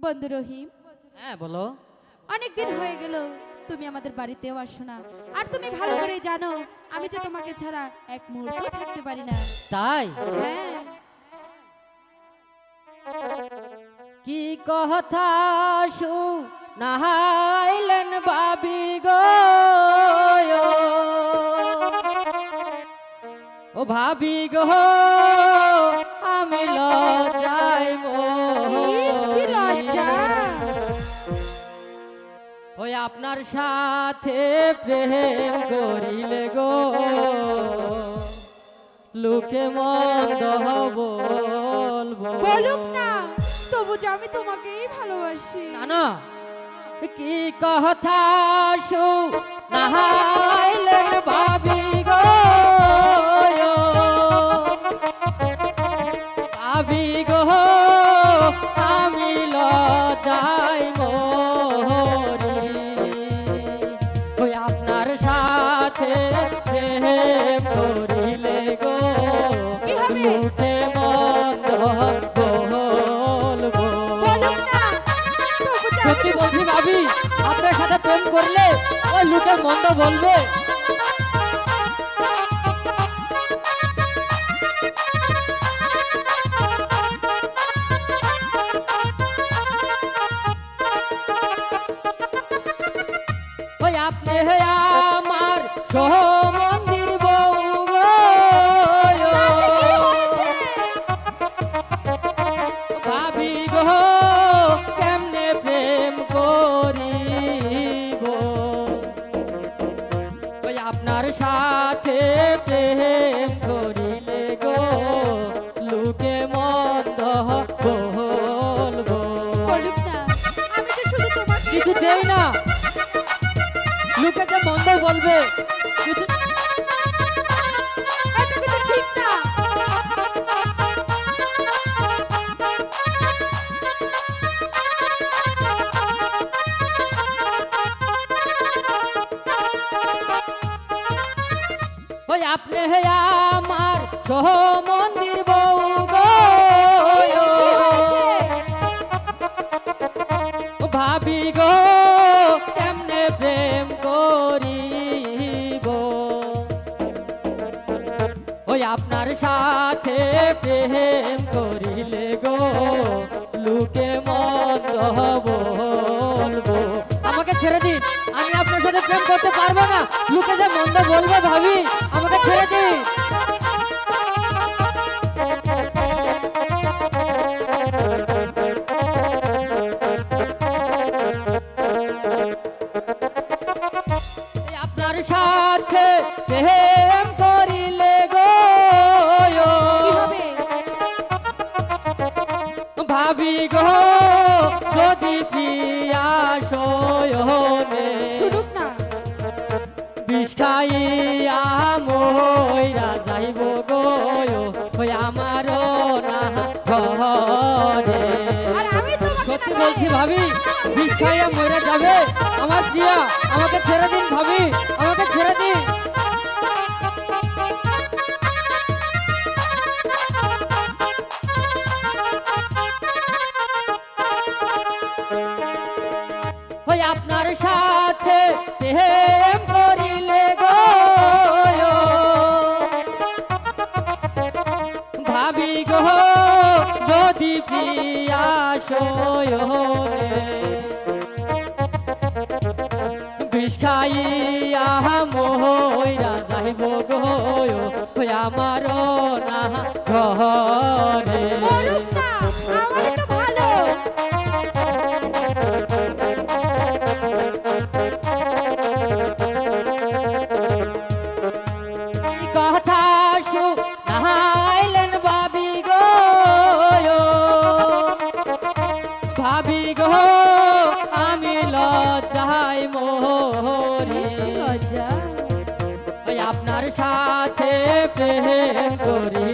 বন্ধু রহিম, হ্যাঁ বলো। অনেক দিন হয়ে গেল তুমি আমাদের বাড়িতেও আসো না। আর তুমি ভালো করে জানো আমি যে তোমাকে ছাড়া এক মুহূর্ত থাকতে পারি না। তাই হ্যাঁ, কি কথা নাহাইলেন বাবি গো, ও ভাবি গো আমি লজ্জায় ইস, কি লজ্জা। ওই আপনার সাথে প্রেম করিলে গো লোকে মন্দ বলবো। বলুক না, তবু যে আমি তোমাকেই ভালোবাসি। না না, কি কথা নাহাইলেন ভাবি গো, ভাবি গো আমি লজ্জায় মরি। ওই আপনার সাথে প্রেম করিলে গো কি হবে? মুখে মন্দ বলবো। বলুক না, তবু যে আমি সত্যি বলছি ভাবি, আপনার সাথে প্রেম করলে ওই লোকে মন্দ বলবে। ওই আপনি আমার মন্দির বউ গো, তাতে কি হয়েছে? ভাবি গো কেমনে প্রেম করিব। ওই আপনার সাথে প্রেম করিলে গো লোকে মন্দ বলবো। বলুক না, আমি তো শুধু তোমাকে কিছু দেই না, লোকে যে মন্দ বলবে কিছু। এটা কিন্তু ঠিক না। ওই আপনি আমার মন্দির বউ গো, ইস, কি হয়েছে? ভাবি গো কেমনে প্রেম করিব। ওই আপনার সাথে প্রেম করিলে গো লোকে মন্দ বলবো। আমাকে ছেড়ে দিন, আমি আপনার সাথে প্রেম করতে পারবো না, লোকে যে মন্দ বলবে ভাবি, আমাকে ছেড়ে দিন। আপনার সাথে প্রেম করিলে গো কি হবে? ভাবি গো যদি পিয়া সয়নে শুনুক না, বিষ খাইয়া মইরা যাইব গো ওই আমারও না ঘরে। আর আমি তোমাকে সত্যি না বলছি ভাবি, বিষ খাইয়া মরে যাবে আমার প্রিয়া, আমাকে ছেড়ে দিন ভাবি, আমাকে ছেড়ে দিন। ওই আপনার সাথে প্রেম করিলে গো ভাবি গো যদি প্রিয়া সয়নে বিষ খাইয়া মইরা যাইব গো ওই আমারও না ঘরে। বলুক না, আমারই তো ভালো। এই কথা নাহাইলেন ভাবি গো, ভাবি গো আমি লজ্জায় মরি। ইস, কি লজ্জা। ওই আপনার সাথে প্রেম করি